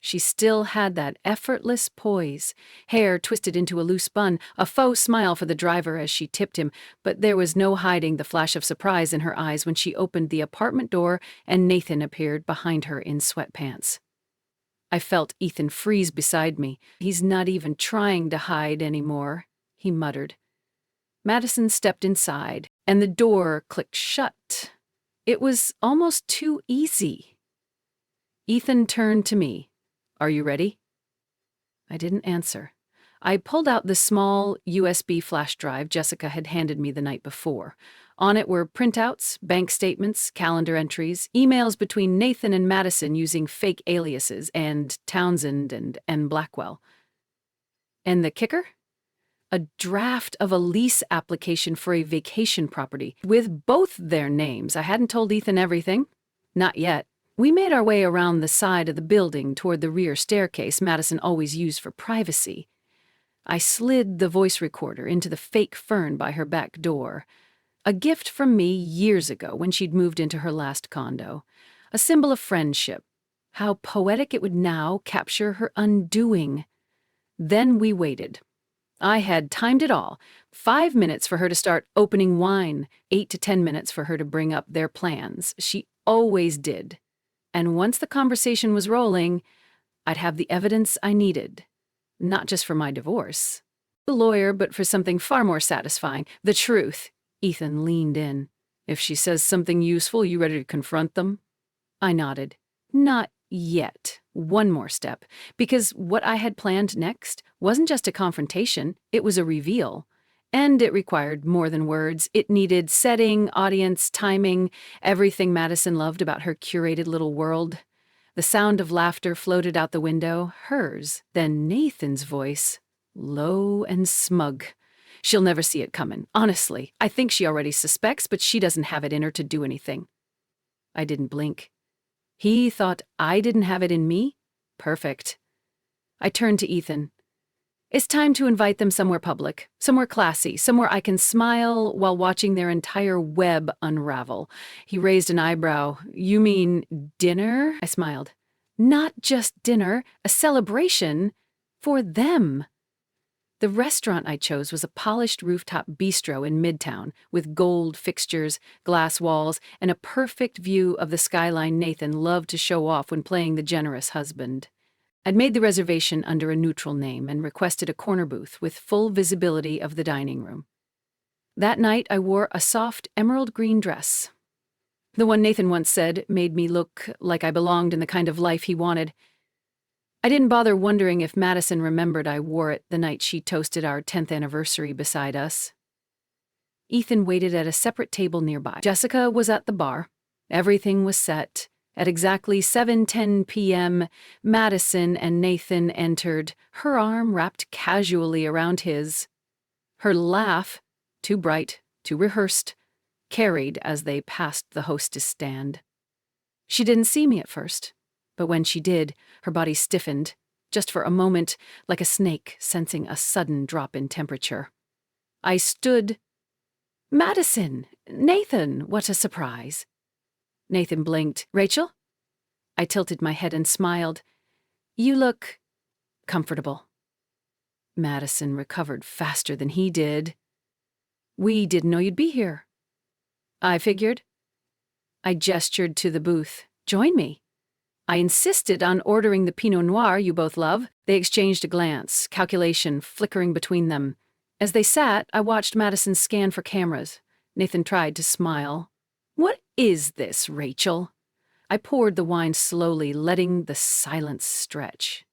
A: She still had that effortless poise, hair twisted into a loose bun, a faux smile for the driver as she tipped him, but there was no hiding the flash of surprise in her eyes when she opened the apartment door and Nathan appeared behind her in sweatpants. I felt Ethan freeze beside me. He's not even trying to hide anymore, he muttered. Madison stepped inside, and the door clicked shut. It was almost too easy. Ethan turned to me. Are you ready? I didn't answer. I pulled out the small USB flash drive Jessica had handed me the night before. On it were printouts, bank statements, calendar entries, emails between Nathan and Madison using fake aliases, and Townsend and N. Blackwell. And the kicker? A draft of a lease application for a vacation property with both their names. I hadn't told Ethan everything. Not yet. We made our way around the side of the building toward the rear staircase Madison always used for privacy. I slid the voice recorder into the fake fern by her back door. A gift from me years ago when she'd moved into her last condo. A symbol of friendship. How poetic it would now capture her undoing. Then we waited. I had timed it all. 5 minutes for her to start opening wine. 8 to 10 minutes for her to bring up their plans. She always did. And once the conversation was rolling, I'd have the evidence I needed. Not just for my divorce. The lawyer, but for something far more satisfying. The truth. Ethan leaned in. If she says something useful, you ready to confront them? I nodded. Not yet. One more step. Because what I had planned next wasn't just a confrontation, it was a reveal. And it required more than words. It needed setting, audience, timing, everything Madison loved about her curated little world. The sound of laughter floated out the window, hers, then Nathan's voice, low and smug. She'll never see it coming. Honestly, I think she already suspects, but she doesn't have it in her to do anything. I didn't blink. He thought I didn't have it in me? Perfect. I turned to Ethan. It's time to invite them somewhere public, somewhere classy, somewhere I can smile while watching their entire web unravel. He raised an eyebrow. You mean dinner? I smiled. Not just dinner, a celebration for them. The restaurant I chose was a polished rooftop bistro in Midtown with gold fixtures, glass walls, and a perfect view of the skyline Nathan loved to show off when playing the generous husband. I'd made the reservation under a neutral name and requested a corner booth with full visibility of the dining room. That night, I wore a soft emerald green dress. The one Nathan once said made me look like I belonged in the kind of life he wanted. I didn't bother wondering if Madison remembered I wore it the night she toasted our 10th anniversary beside us. Ethan waited at a separate table nearby. Jessica was at the bar. Everything was set. At exactly 7:10 p.m., Madison and Nathan entered, her arm wrapped casually around his. Her laugh, too bright, too rehearsed, carried as they passed the hostess stand. She didn't see me at first, but when she did, her body stiffened, just for a moment, like a snake sensing a sudden drop in temperature. I stood. Madison! Nathan! What a surprise! Nathan blinked. Rachel? I tilted my head and smiled. You look comfortable. Madison recovered faster than he did. We didn't know you'd be here. I figured. I gestured to the booth. Join me. I insisted on ordering the Pinot Noir you both love. They exchanged a glance, calculation flickering between them. As they sat, I watched Madison scan for cameras. Nathan tried to smile. What is this, Rachel? I poured the wine slowly, letting the silence stretch.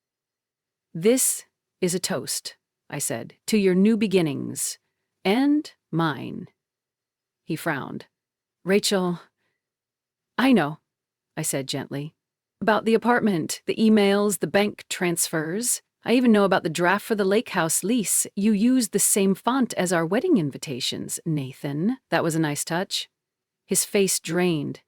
A: This is a toast, I said, to your new beginnings. And mine. He frowned. Rachel, I know, I said gently. About the apartment, the emails, the bank transfers. I even know about the draft for the lake house lease. You used the same font as our wedding invitations, Nathan. That was a nice touch. His face drained.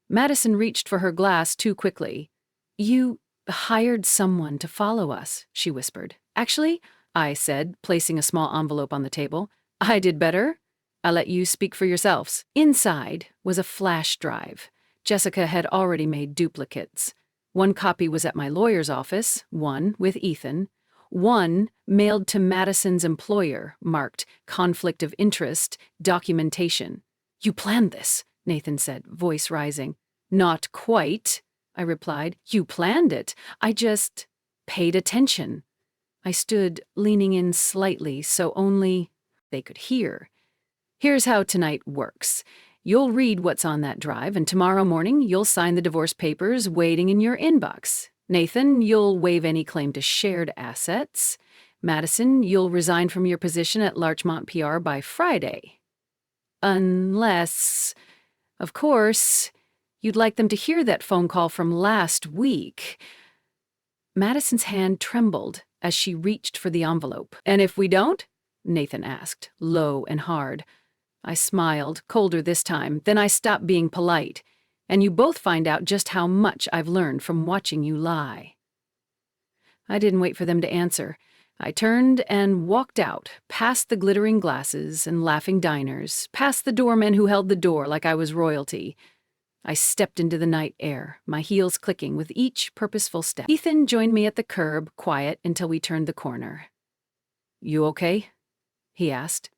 A: Madison reached for her glass too quickly. You hired someone to follow us, she whispered. Actually, I said, placing a small envelope on the table. I did better. I'll let you speak for yourselves. Inside was a flash drive. Jessica had already made duplicates. One copy was at my lawyer's office, one with Ethan, one mailed to Madison's employer, marked Conflict of Interest, Documentation. You planned this, Nathan said, voice rising. Not quite, I replied. You planned it. I just paid attention. I stood, leaning in slightly so only they could hear. Here's how tonight works. You'll read what's on that drive, and tomorrow morning you'll sign the divorce papers waiting in your inbox. Nathan, you'll waive any claim to shared assets. Madison, you'll resign from your position at Larchmont PR by Friday. Unless, of course, you'd like them to hear that phone call from last week. Madison's hand trembled as she reached for the envelope. And if we don't? Nathan asked, low and hard. I smiled, colder this time. Then I stopped being polite. And you both find out just how much I've learned from watching you lie. I didn't wait for them to answer. I turned and walked out, past the glittering glasses and laughing diners, past the doorman who held the door like I was royalty. I stepped into the night air, my heels clicking with each purposeful step. Ethan joined me at the curb, quiet until we turned the corner. You okay? He asked.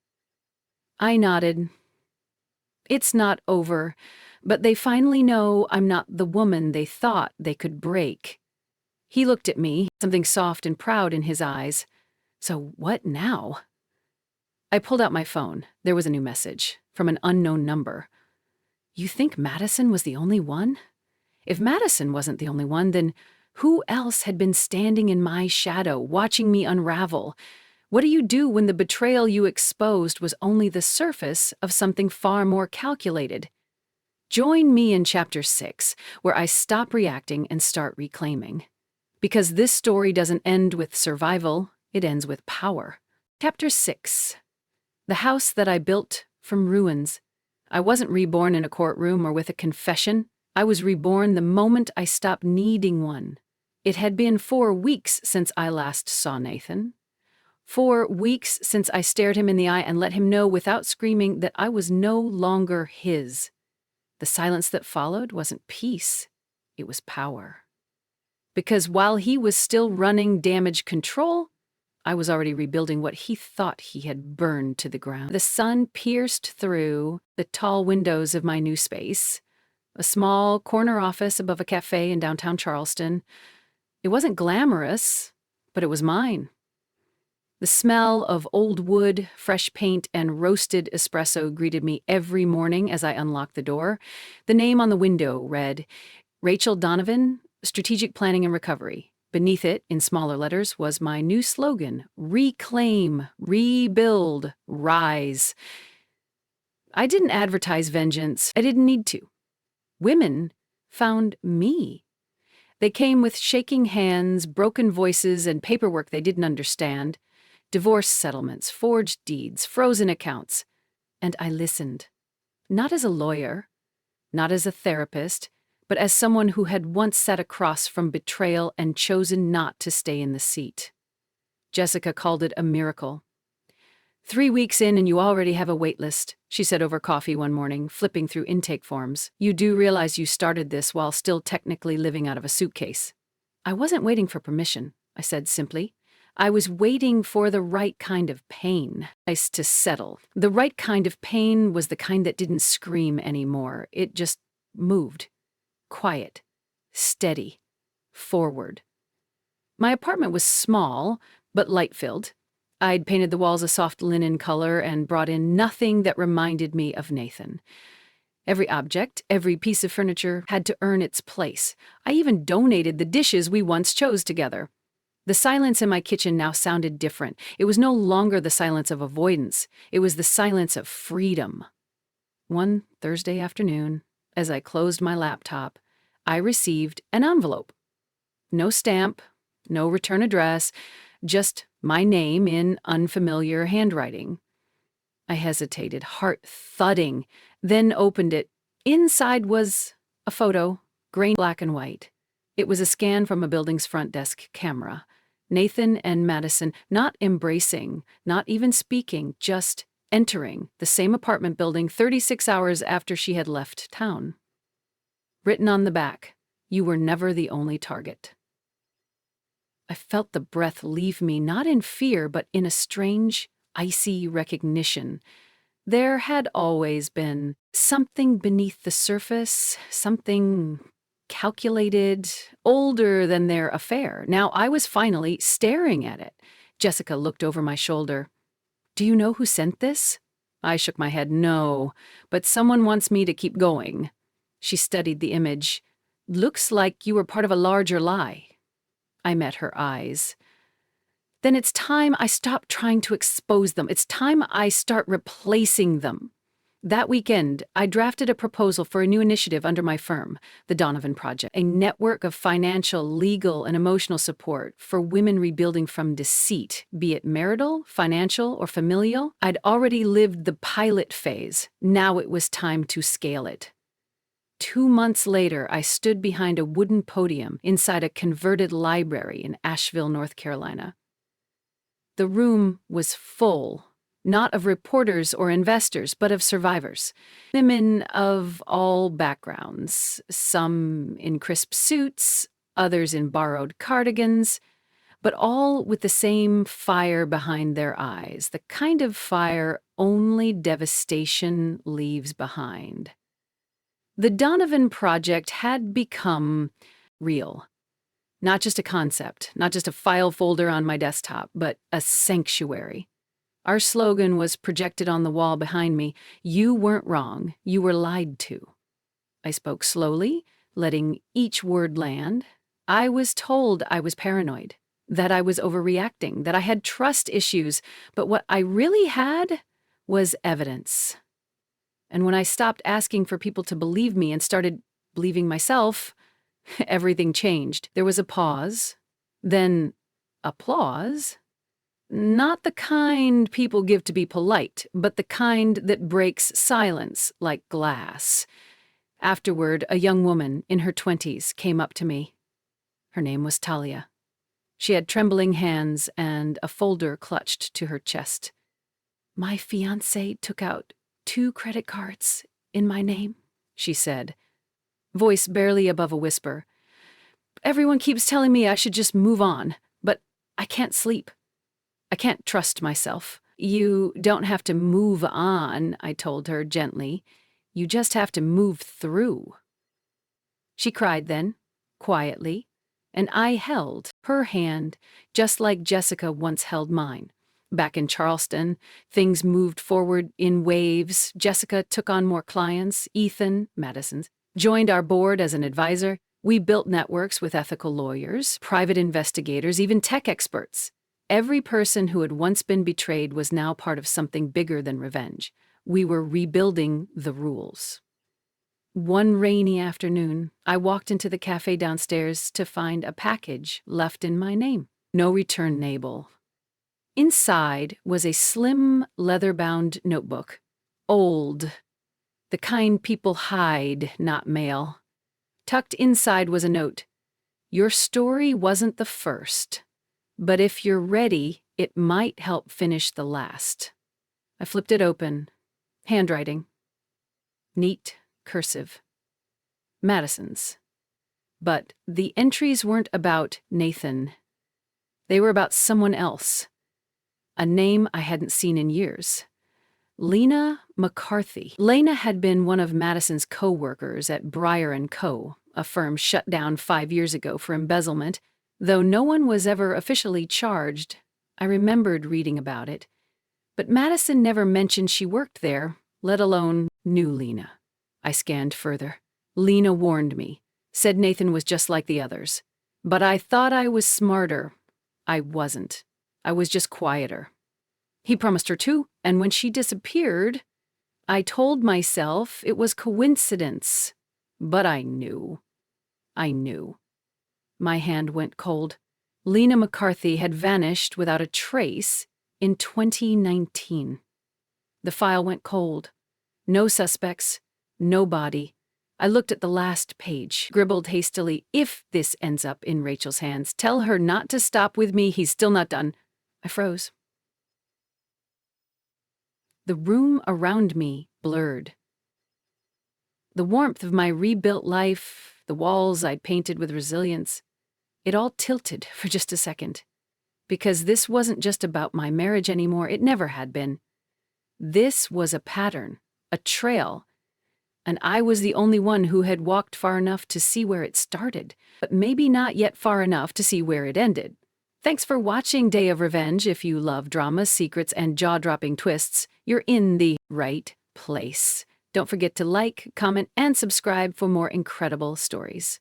A: I nodded. It's not over, but they finally know I'm not the woman they thought they could break. He looked at me, something soft and proud in his eyes. So what now? I pulled out my phone. There was a new message from an unknown number. You think Madison was the only one? If Madison wasn't the only one, then who else had been standing in my shadow, watching me unravel? What do you do when the betrayal you exposed was only the surface of something far more calculated? Join me in Chapter 6, where I stop reacting and start reclaiming. Because this story doesn't end with survival, it ends with power. Chapter 6. The house that I built from ruins. I wasn't reborn in a courtroom or with a confession. I was reborn the moment I stopped needing one. It had been 4 weeks since I last saw Nathan. 4 weeks since I stared him in the eye and let him know without screaming that I was no longer his. The silence that followed wasn't peace, it was power. Because while he was still running damage control, I was already rebuilding what he thought he had burned to the ground. The sun pierced through the tall windows of my new space, a small corner office above a cafe in downtown Charleston. It wasn't glamorous, but it was mine. The smell of old wood, fresh paint, and roasted espresso greeted me every morning as I unlocked the door. The name on the window read, Rachel Donovan, Strategic Planning and Recovery. Beneath it, in smaller letters, was my new slogan, Reclaim, Rebuild, Rise. I didn't advertise vengeance. I didn't need to. Women found me. They came with shaking hands, broken voices, and paperwork they didn't understand. Divorce settlements, forged deeds, frozen accounts. And I listened. Not as a lawyer, not as a therapist, but as someone who had once sat across from betrayal and chosen not to stay in the seat. Jessica called it a miracle. 3 weeks in and you already have a wait list, she said over coffee one morning, flipping through intake forms. You do realize you started this while still technically living out of a suitcase. I wasn't waiting for permission, I said simply. I was waiting for the right kind of pain. Nice to settle. The right kind of pain was the kind that didn't scream anymore. It just moved. Quiet. Steady. Forward. My apartment was small, but light-filled. I'd painted the walls a soft linen color and brought in nothing that reminded me of Nathan. Every object, every piece of furniture had to earn its place. I even donated the dishes we once chose together. The silence in my kitchen now sounded different. It was no longer the silence of avoidance. It was the silence of freedom. One Thursday afternoon, as I closed my laptop, I received an envelope. No stamp, no return address, just my name in unfamiliar handwriting. I hesitated, heart thudding, then opened it. Inside was a photo, grainy black and white. It was a scan from a building's front desk camera. Nathan and Madison not embracing, not even speaking, just entering the same apartment building 36 hours after she had left town. Written on the back, "You were never the only target." I felt the breath leave me, not in fear, but in a strange, icy recognition. There had always been something beneath the surface, something calculated, older than their affair. Now I was finally staring at it. Jessica looked over my shoulder. "Do you know who sent this?" I shook my head. "No, but someone wants me to keep going." She studied the image. "Looks like you were part of a larger lie." I met her eyes. "Then it's time I stop trying to expose them. It's time I start replacing them." That weekend, I drafted a proposal for a new initiative under my firm, the Donovan Project, a network of financial, legal, and emotional support for women rebuilding from deceit, be it marital, financial, or familial. I'd already lived the pilot phase. Now it was time to scale it. 2 months later, I stood behind a wooden podium inside a converted library in Asheville, North Carolina. The room was full, not of reporters or investors, but of survivors. Women of all backgrounds, some in crisp suits, others in borrowed cardigans, but all with the same fire behind their eyes, the kind of fire only devastation leaves behind. The Donovan Project had become real. Not just a concept, not just a file folder on my desktop, but a sanctuary. Our slogan was projected on the wall behind me. "You weren't wrong, you were lied to." I spoke slowly, letting each word land. I was told I was paranoid, that I was overreacting, that I had trust issues, but what I really had was evidence. And when I stopped asking for people to believe me and started believing myself, everything changed. There was a pause, then applause. Not the kind people give to be polite, but the kind that breaks silence like glass. Afterward, a young woman in her 20s came up to me. Her name was Talia. She had trembling hands and a folder clutched to her chest. "My fiancé took out 2 credit cards in my name," she said, voice barely above a whisper. "Everyone keeps telling me I should just move on, but I can't sleep. I can't trust myself." "You don't have to move on," I told her gently. "You just have to move through." She cried then, quietly, and I held her hand just like Jessica once held mine. Back in Charleston, things moved forward in waves. Jessica took on more clients. Ethan, Madison's, joined our board as an advisor. We built networks with ethical lawyers, private investigators, even tech experts. Every person who had once been betrayed was now part of something bigger than revenge. We were rebuilding the rules. One rainy afternoon, I walked into the cafe downstairs to find a package left in my name. No return label. Inside was a slim, leather-bound notebook. Old. The kind people hide, not mail. Tucked inside was a note. Your story wasn't the first, but if you're ready, it might help finish the last. I flipped it open. Handwriting. Neat, cursive. Madison's. But the entries weren't about Nathan. They were about someone else. A name I hadn't seen in years. Lena McCarthy. Lena had been one of Madison's co-workers at Breyer & Co., a firm shut down 5 years ago for embezzlement. Though no one was ever officially charged, I remembered reading about it. But Madison never mentioned she worked there, let alone knew Lena. I scanned further. Lena warned me, said Nathan was just like the others. But I thought I was smarter. I wasn't. I was just quieter. He promised her too, and when she disappeared, I told myself it was coincidence. But I knew. I knew. My hand went cold. Lena McCarthy had vanished without a trace in 2019. The file went cold. No suspects, no body. I looked at the last page, scribbled hastily, if this ends up in Rachel's hands, tell her not to stop with me, he's still not done. I froze. The room around me blurred. The warmth of my rebuilt life, the walls I'd painted with resilience, it all tilted for just a second. Because this wasn't just about my marriage anymore, it never had been. This was a pattern, a trail, and I was the only one who had walked far enough to see where it started, but maybe not yet far enough to see where it ended. Thanks for watching Day of Revenge. If you love drama, secrets, and jaw-dropping twists, you're in the right place. Don't forget to like, comment, and subscribe for more incredible stories.